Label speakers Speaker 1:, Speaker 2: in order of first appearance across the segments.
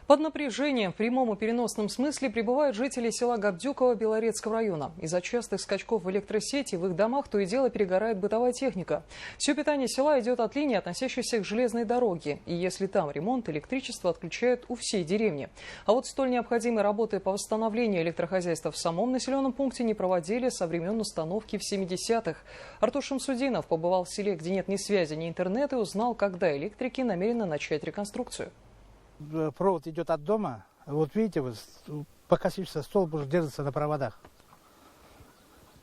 Speaker 1: Под напряжением в прямом и переносном смысле пребывают жители села Габдюково Белорецкого района. Из-за частых скачков в электросети в их домах то и дело перегорает бытовая техника. Все питание села идет от линии, относящейся к железной дороге. И если там ремонт, электричество отключают у всей деревни. А вот столь необходимые работы по восстановлению электрохозяйства в самом населенном пункте не проводили со времен установки в 70-х. Артур Шамсудинов побывал в селе, где нет ни связи, ни интернета, и узнал, когда электрики намерены начать реконструкцию.
Speaker 2: Провод идет от дома. Вот видите, вот, покосившийся столб уже держится на проводах.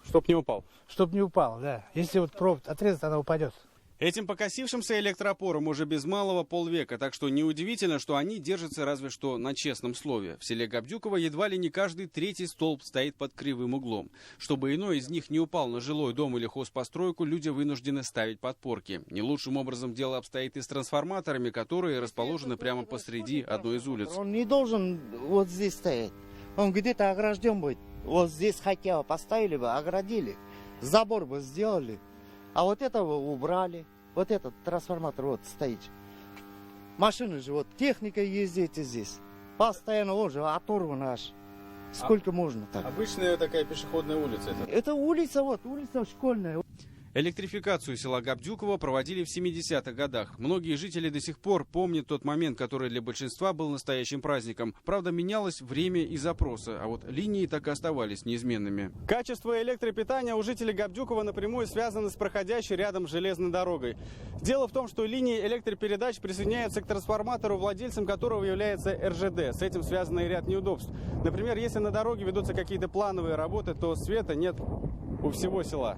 Speaker 3: Чтоб не упал?
Speaker 2: Чтоб не упал, да. Если вот провод отрезать, она упадет.
Speaker 3: Этим покосившимся электроопорам уже без малого полвека, так что неудивительно, что они держатся разве что на честном слове. В селе Габдюково едва ли не каждый третий столб стоит под кривым углом. Чтобы иной из них не упал на жилой дом или хозпостройку, люди вынуждены ставить подпорки. Не лучшим образом дело обстоит и с трансформаторами, которые расположены прямо посреди одной из улиц.
Speaker 4: Он не должен вот здесь стоять. Он где-то огражден будет. Вот здесь хотя бы поставили бы, оградили. Забор бы сделали. А вот этого убрали. Вот этот трансформатор вот стоит. Машины же, вот техника ездит здесь. Постоянно он же оторван аж. Сколько можно так?
Speaker 3: Обычная такая пешеходная улица это?
Speaker 4: Это улица, вот, улица школьная.
Speaker 3: Электрификацию села Габдюково проводили в 70-х годах. Многие жители до сих пор помнят тот момент, который для большинства был настоящим праздником. Правда, менялось время и запросы, а вот линии так и оставались неизменными. Качество электропитания у жителей Габдюкова напрямую связано с проходящей рядом железной дорогой. Дело в том, что линии электропередач присоединяются к трансформатору, владельцем которого является РЖД. С этим связан и ряд неудобств. Например, если на дороге ведутся какие-то плановые работы, то света нет у всего села.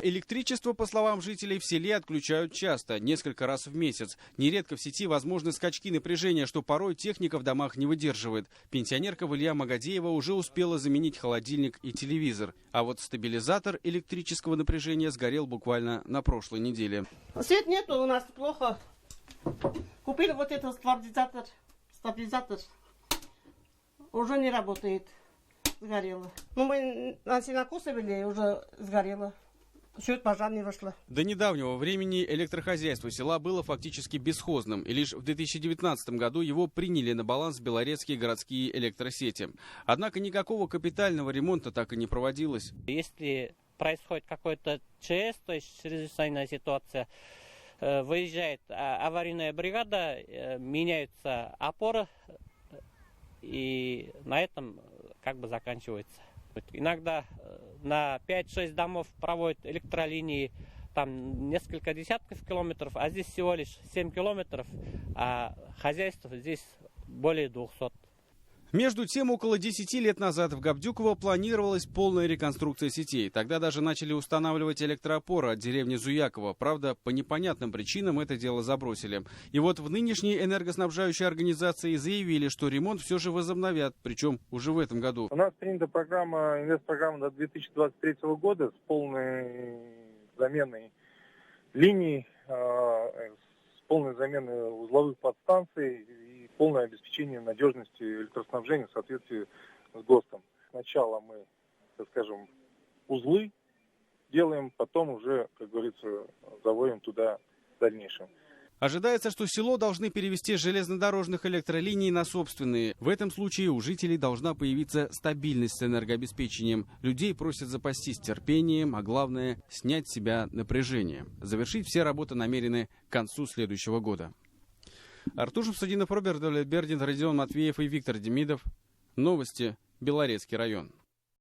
Speaker 3: Электричество, по словам жителей, в селе отключают часто, несколько раз в месяц. Нередко в сети возможны скачки напряжения, что порой техника в домах не выдерживает. Пенсионерка Вилья Магадеева уже успела заменить холодильник и телевизор. А вот стабилизатор электрического напряжения сгорел буквально на прошлой неделе.
Speaker 5: Свет нету, у нас плохо. Купили вот этот стабилизатор. Уже не работает. Сгорело. Ну, мы на сенокосе были, уже сгорело. Чуть пожар не вышло.
Speaker 3: До недавнего времени электрохозяйство села было фактически бесхозным, и лишь в 2019 году его приняли на баланс белорецкие городские электросети. Однако никакого капитального ремонта так и не проводилось.
Speaker 6: Если происходит какой-то ЧС, то есть чрезвычайная ситуация, выезжает аварийная бригада, меняются опоры, и на этом как бы заканчивается. Иногда на 5-6 домов проводят электролинии, там несколько десятков километров, а здесь всего лишь 7 километров, а хозяйств здесь более 200.
Speaker 3: Между тем, около 10 лет назад в Габдюково планировалась полная реконструкция сетей. Тогда даже начали устанавливать электроопоры от деревни Зуяково. Правда, по непонятным причинам это дело забросили. И вот в нынешней энергоснабжающей организации заявили, что ремонт все же возобновят, причем уже в этом году.
Speaker 7: У нас принята программа, инвестпрограмма до 2023 года с полной заменой линий, с полной заменой узловых подстанций, полное обеспечение надежности электроснабжения в соответствии с ГОСТом. Сначала мы, так скажем, узлы делаем, потом уже, как говорится, заводим туда в дальнейшем.
Speaker 3: Ожидается, что село должны перевести с железнодорожных электролиний на собственные. В этом случае у жителей должна появиться стабильность с энергообеспечением. Людей просят запастись терпением, а главное – снять с себя напряжение. Завершить все работы намерены к концу следующего года. Артур Шамсудинов, Роберт Бердин, Родион Матвеев и Виктор Демидов. Новости. Белорецкий район.